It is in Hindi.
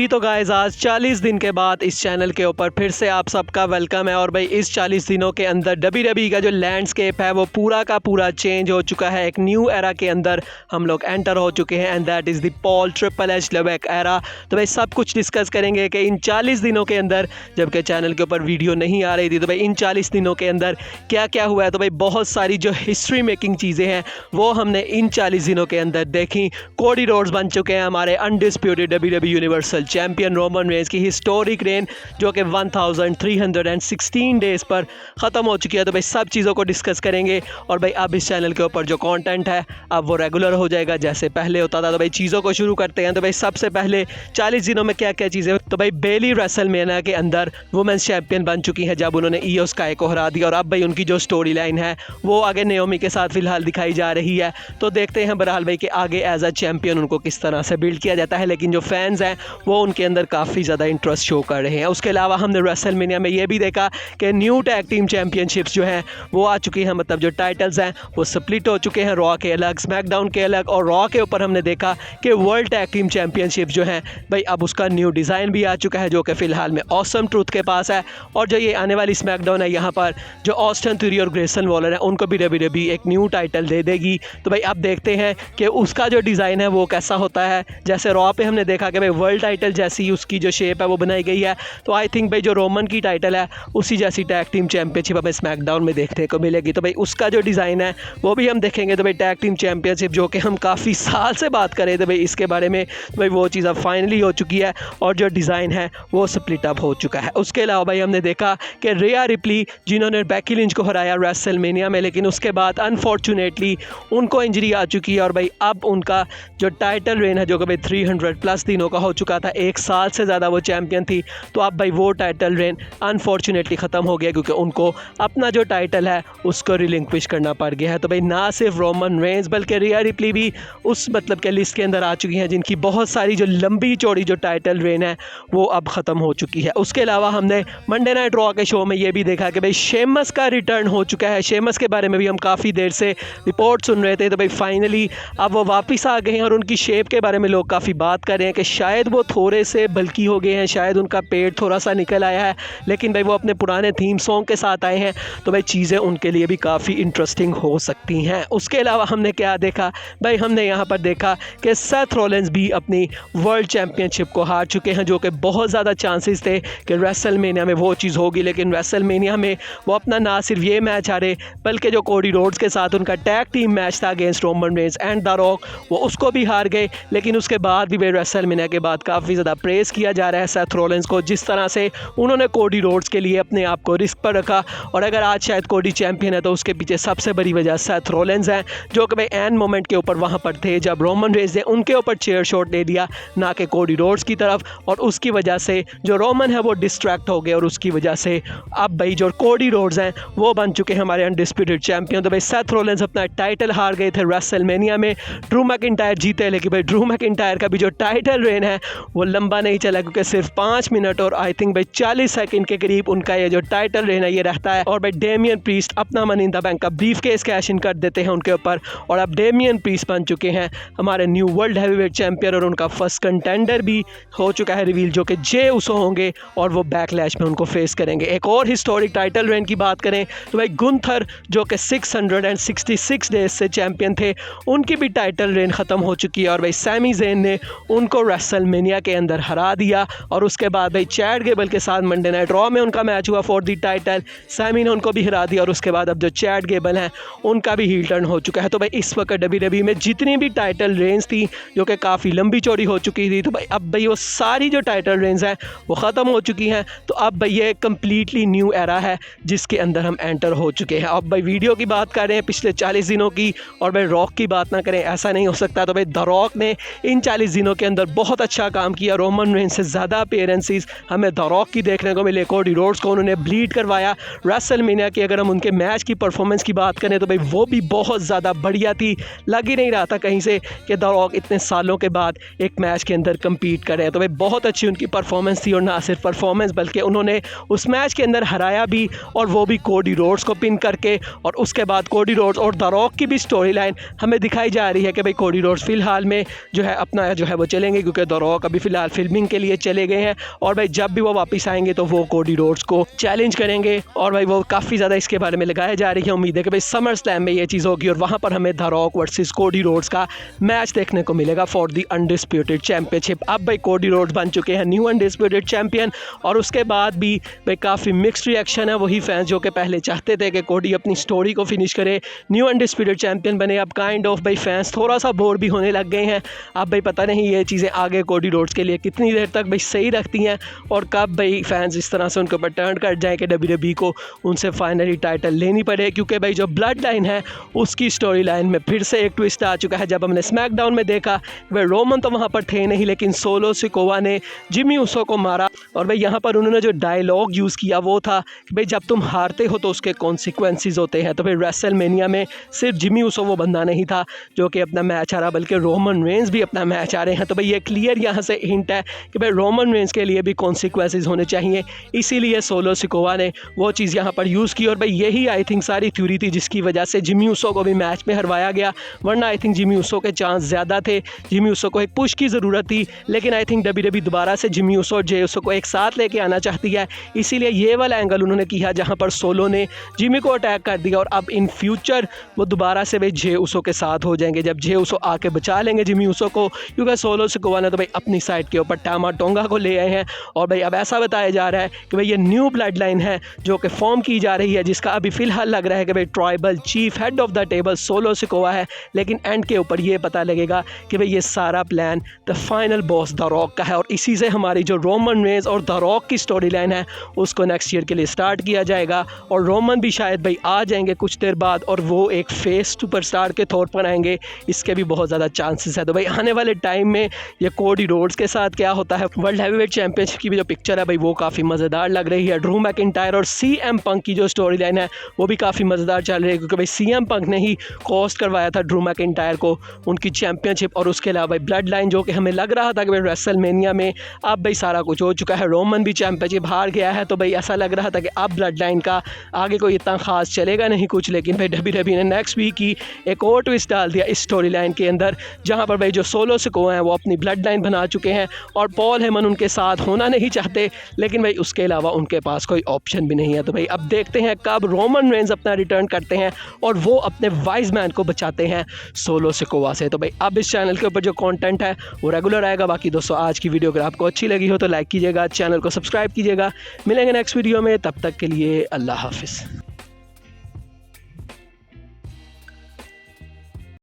जी तो गाइस आज 40 दिन के बाद इस चैनल के ऊपर फिर से आप सबका वेलकम है। और भाई इस 40 दिनों के अंदर WWE का जो लैंडस्केप है वो पूरा का पूरा चेंज हो चुका है। एक न्यू एरा के अंदर हम लोग एंटर हो चुके हैं and that is the Paul triple H Levesque era. तो भाई सब कुछ डिस्कस करेंगे कि इन 40 दिनों के अंदर, जबकि चैनल के ऊपर वीडियो नहीं आ रही थी, तो भाई इन 40 दिनों के अंदर क्या क्या हुआ है। तो भाई बहुत सारी जो हिस्ट्री मेकिंग चीज़ें हैं वो हमने इन 40 दिनों के अंदर देखी। कोडी रोड्स बन चुके हैं हमारे undisputed WWE universal champion. Roman Reigns की हिस्टोरिक रेन जो कि 1316 डेज़ पर ख़त्म हो चुकी है। तो भाई सब चीज़ों को डिस्कस करेंगे। और भाई अब इस चैनल के ऊपर जो कंटेंट है अब वो रेगुलर हो जाएगा जैसे पहले होता था। तो भाई चीज़ों को शुरू करते हैं। तो भाई सबसे पहले 40 दिनों में क्या क्या चीज़ें, तो भाई बेली रेसलमेनिया के अंदर वुमेन्स चैंपियन बन चुकी हैं जब उन्होंने ईओ स्काई को हरा दिया। और अब भाई उनकी जो स्टोरी लाइन है वो आगे नेओमी के साथ फिलहाल दिखाई जा रही है। तो देखते हैं बहरहाल भाई कि आगे एज अ चैंपियन उनको किस तरह से बिल्ड किया जाता है। लेकिन जो फैंस हैं वो उनके अंदर काफ़ी ज़्यादा इंटरेस्ट शो कर रहे हैं। उसके अलावा हमने रेसलमेनिया में ये भी देखा कि न्यू टैग टीम चैंपियनशिप्स जो हैं वो आ चुकी हैं। मतलब जो टाइटल्स हैं वो स्प्लिट हो चुके हैं, रॉ के अलग, स्मैकडाउन के अलग। और रॉ के ऊपर हमने देखा कि वर्ल्ड टैग टीम चैंपियनशिप जो है भाई अब उसका न्यू डिज़ाइन भी आ चुका है जो कि फ़िलहाल में ऑसम ट्रूथ के पास है। और जो ये आने वाली स्मैकडाउन है यहाँ पर जो ऑस्टन थ्योरी और ग्रेसन वॉलर है उनको भी WWE एक न्यू टाइटल दे देगी। तो भाई अब देखते हैं कि उसका जो डिज़ाइन है वो कैसा होता है। जैसे रॉ पे हमने देखा कि भाई वर्ल्ड टाइटल जैसी उसकी जो शेप है वो बनाई गई है। तो आई थिंक भाई जो रोमन की टाइटल है उसी जैसी टैग टीम चैंपियनशिप हमें स्मैकडाउन में देखने को मिलेगी। तो भाई उसका जो डिज़ाइन है वो भी हम देखेंगे। तो भाई टैग टीम चैंपियनशिप जो कि हम काफ़ी साल से बात कर रहे थे भाई इसके बारे में, तो भाई वो चीज़ अब फाइनली हो चुकी है और जो डिज़ाइन है वो स्प्लिट अप हो चुका है। उसके अलावा भाई हमने देखा कि रिया रिप्ली जिन्होंने बेकी लिंच को हराया रेसलमेनिया में, लेकिन उसके बाद अनफॉर्चुनेटली उनको इंजरी आ चुकी है। और भाई अब उनका जो टाइटल रेन है जो कि भाई 300+ दिनों का हो चुका था, 1 साल से ज़्यादा वो चैंपियन थी, तो अब भाई वो टाइटल रेन अनफॉर्चुनेटली ख़त्म हो गया क्योंकि उनको अपना जो टाइटल है उसको रिलिंक्विश करना पड़ गया है। तो भाई ना सिर्फ रोमन रेंस बल्कि रिया रिप्ली भी उस मतलब के लिस्ट के अंदर आ चुकी हैं जिनकी बहुत सारी जो लंबी चौड़ी जो टाइटल रेन है वो अब ख़त्म हो चुकी है। उसके अलावा हमने मंडे नाइट रॉ के शो में ये भी देखा कि भाई शेमस का रिटर्न हो चुका है। शेमस के बारे में भी हम काफ़ी देर से रिपोर्ट सुन रहे थे, तो भाई फाइनली अब वो वापस आ गए हैं। और उनकी शेप के बारे में लोग काफ़ी बात कर रहे हैं कि शायद वो थोड़े से बल्की हो गए हैं, शायद उनका पेट थोड़ा सा निकल आया है, लेकिन भाई वो अपने पुराने थीम सॉन्ग के साथ आए हैं। तो भाई चीज़ें उनके लिए भी काफ़ी इंटरेस्टिंग हो सकती हैं। उसके अलावा हमने क्या देखा भाई, हमने यहाँ पर देखा कि सेथ रॉलिंस भी अपनी वर्ल्ड चैंपियनशिप को हार चुके हैं जो कि बहुत ज़्यादा चांसेस थे कि रेसलमेनिया में वो चीज़ होगी। लेकिन रेसलमेनिया में वो अपना ना सिर्फ ये मैच हारे बल्कि जो कोडी रोड्स के साथ उनका टैग टीम मैच था against Roman Reigns and the rock वो उसको भी हार गए। लेकिन उसके बाद भी भाई रेसलमेनिया के बाद काफ़ी ज़्यादा प्रेज़ किया जा रहा है सेथ रॉलिंस को, जिस तरह से उन्होंने कोडी रोड्स के लिए अपने आप को रिस्क पर रखा। और अगर आज शायद कोडी चैंपियन है तो उसके पीछे सबसे बड़ी वजह सेथ रॉलिंस है जो कि भाई एंड मोमेंट के ऊपर वहाँ पर थे जब रोमन रेंस ने उनके ऊपर चेयर शॉट दे दिया ना कि कोडी रोड्स की तरफ। और उसकी वजह से जो रोमन है वो डिस्ट्रैक्ट हो गए और उसकी वजह से अब भाई जो कोडी रोड्स हैं वो बन चुके हैं हमारे अनडिस्प्यूटेड चैंपियन। तो भाई सेथ रॉलिंस अपना टाइटल हार गए थे रेसलमेनिया में, ड्रू मैकिंटायर जीते। लेकिन भाई ड्रू मैकिंटायर का भी जो टाइटल रेन है वो लंबा नहीं चला क्योंकि सिर्फ 5 मिनट और आई थिंक भाई 40 सेकंड के करीब उनका ये जो टाइटल रेन है ये रहता है। और भाई डेमियन प्रीस्ट अपना मनी इन द बैंक का ब्रीफ केस कैश इन कर देते हैं उनके ऊपर। और अब डेमियन प्रीस्ट बन चुके हैं हमारे न्यू वर्ल्ड हैवीवेट चैंपियन और उनका फर्स्ट कंटेंडर भी हो चुका है रिवील जो कि जे उसो होंगे और वो बैकलैश में उनको फेस करेंगे। एक और हिस्टोरिक टाइटल रेन की बात करें तो भाई गुंथर जो कि 666 डेज से चैंपियन थे उनकी भी टाइटल रेन ख़त्म हो चुकी है। और भाई सैमी ज़ेन ने उनको रेसलमेनिया के अंदर हरा दिया। और उसके बाद भाई चैड गेबल के साथ मंडे नाइट रॉ में उनका मैच हुआ फॉर दी टाइटल, सैमी ने उनको भी हरा दिया। और उसके बाद अब जो चैड गेबल हैं उनका भी हील टर्न हो चुका है। तो भाई इस वक्त WWE में जितनी भी टाइटल रेंज थी जो कि काफ़ी लंबी चौड़ी हो चुकी थी, तो भाई अब भाई वो सारी जो टाइटल रेंज हैं वो ख़त्म हो चुकी हैं। तो अब भाई ये कम्प्लीटली न्यू एरा है जिसके अंदर हम एंटर हो चुके हैं। अब भाई वीडियो की बात कर रहे हैं पिछले 40 दिनों की और भाई रॉक की बात ना करें, ऐसा नहीं हो सकता। तो भाई द रॉक ने इन 40 दिनों के अंदर बहुत अच्छा काम किया। रोमन रेंस से ज़्यादा अपीयरेंसेस हमें द रॉक की देखने को मिले। कोडी रोड्स को उन्होंने ब्लीड करवाया। रेसलमेनिया की अगर हम उनके मैच की परफॉर्मेंस की बात करें तो भाई वो भी बहुत ज़्यादा बढ़िया थी। लग ही नहीं रहा था कहीं से कि द रॉक इतने सालों के बाद एक मैच के अंदर कम्पीट कर रहे हैं। तो भाई बहुत अच्छी उनकी परफॉर्मेंस थी। और ना सिर्फ परफॉर्मेंस बल्कि उन्होंने उस मैच के अंदर हराया भी और वो भी कोडी रोड्स को पिन करके। और उसके बाद कोडी रोड्स और द रॉक की भी स्टोरी लाइन हमें दिखाई जा रही है कि भाई कोडी रोड्स फिलहाल में जो है अपना जो है वो चलेंगे क्योंकि द रॉक अभी फ़िलहाल फिल्मिंग के लिए चले गए हैं और भाई जब भी वो वापस आएंगे तो वो कोडी रोड्स को चैलेंज करेंगे और भाई वो काफ़ी ज़्यादा इसके बारे में लगाया जा रही है। उम्मीद है कि भाई समर स्लैम में ये चीज़ होगी और वहाँ पर हमें the rock versus Cody Rhodes का मैच देखने को मिलेगा फॉर द अनडिस्प्यूटेड चैंपियनशिप। अब भाई कोडी रोड्स बन चुके हैं न्यू अनडिस्प्यूटेड चैंपियन और उसके बाद भी भाई काफ़ी मिक्स्ड रिएक्शन है। वही फैंस जो कि पहले चाहते थे कि कोडी अपनी स्टोरी को फिनिश करे, न्यू अनडिस्प्यूटेड चैंपियन बने, अब काइंड ऑफ भाई फैंस थोड़ा सा बोर भी होने लग गए हैं। अब भाई पता नहीं ये चीज़ें आगे कोडी रोड्स के लिए कितनी देर तक भाई सही रखती हैं और कब भाई फैंस इस तरह से उनके ऊपर टर्न कर जाए कि WWE को उनसे फाइनली टाइटल लेनी पड़े। क्योंकि भाई जो ब्लड लाइन है उसकी स्टोरी लाइन में फिर से एक ट्विस्ट आ चुका है। जब हमने स्मैकडाउन में देखा भाई रोमन तो वहाँ पर थे नहीं, लेकिन सोलो सिकोवा ने जिमी ऊसो को मारा और भाई यहाँ पर उन्होंने जो डायलॉग यूज़ किया वो था कि भाई जब तुम हारते हो तो उसके कॉन्सिक्वेंसेस होते हैं। तो भाई रेसलमेनिया में सिर्फ जिमी ऊसो वो बंदा नहीं था जो कि अपना मैच हारा, बल्कि रोमन रेंस भी अपना मैच आ रहे हैं। तो भाई ये क्लियर यहाँ से हिंट है कि भाई रोमन रेंस के लिए भी कॉन्सिक्वेंसेस होने चाहिए, इसीलिए सोलो सिकोवा ने वो चीज़ यहाँ पर यूज़ की। और भाई यही आई थिंक सारी थ्योरी थी जिसकी वजह से जिमी ऊसो को भी मैच में हरवाया गया, वरना आई थिंक जिमी ऊसो के चांस ज़्यादा थे। जिमी ऊसो को एक पुश की ज़रूरत थी, लेकिन आई थिंक WWE दोबारा से जिमी ऊसो और जे ऊसो को एक साथ लेके आना चाहती है, इसीलिए ये वाला एंगल उन्होंने किया जहाँ पर सोलो ने जिमी को अटैक कर दिया और अब इन फ्यूचर वो दोबारा से भाई जे ऊसो के साथ हो जाएंगे जब जे ऊसो आके बचा लेंगे जिमी ऊसो को। क्योंकि सोलो सिकोवा ने तो भाई अपनी साइड के ऊपर टामा टोंगा को ले आए हैं और भाई अब ऐसा बताया जा रहा है कि भाई ये न्यू ब्लड लाइन है जो कि फॉर्म की जा रही है, जिसका अभी फ़िलहाल लग रहा है कि भाई tribal chief head of the table solo Sikoa है। लेकिन एंड के ऊपर ये पता लगेगा कि भाई ये सारा plan the final boss the rock का है और इसी से हमारी जो रोमन रेंस और द रॉक की स्टोरी लाइन है उसको नेक्स्ट ईयर के लिए स्टार्ट किया जाएगा। और रोमन भी शायद भाई आ जाएंगे कुछ देर बाद और वो एक फेस सुपरस्टार के तौर पर आएंगे, इसके भी बहुत ज़्यादा चांसेस है। तो भाई आने वाले टाइम में ये कोडी रोड्स के साथ क्या होता है, वर्ल्ड हैवीवेट चैंपियनशिप की भी जो पिक्चर है भाई वो काफ़ी मज़ेदार लग रही है। ड्रू मैकिंटायर और CM पंक की जो स्टोरी लाइन है वो भी काफ़ी मज़ेदार चल रही है, क्योंकि भाई CM पंक ने ही कॉस्ट करवाया था ड्रू मैकिंटायर को उनकी चैंपियनशिप। और उसके अलावा भाई ब्लड लाइन जो कि हमें लग रहा था कि भाई रेसलमेनिया में अब भाई सारा कुछ हो चुका है, रोमन भी चैंपियनशिप हार गया है, तो भाई ऐसा लग रहा था कि अब ब्लड लाइन का आगे कोई इतना खास चलेगा नहीं कुछ। लेकिन भाई WWE ने नेक्स्ट वीक ही एक और ट्विस्ट डाल दिया इस स्टोरी लाइन के अंदर, जहाँ पर भाई जो सोलो सिकोवा हैं वो अपनी ब्लड लाइन बना चुके हैं और पॉल हेमन उनके साथ होना नहीं चाहते, लेकिन भाई उसके अलावा उनके पास कोई ऑप्शन भी नहीं है। तो भाई अब देखते हैं कब रोमन रेंस अपना रिटर्न करते हैं और वो अपने वाइज मैन को बचाते हैं सोलो सिकोवा से। तो भाई अब इस चैनल के ऊपर जो कंटेंट है वो रेगुलर आएगा। बाकी दोस्तों आज की वीडियो अगर आपको अच्छी लगी हो तो लाइक कीजिएगा, चैनल को सब्सक्राइब कीजिएगा। मिलेंगे नेक्स्ट वीडियो में, तब तक के लिए अल्लाह हाफिज़।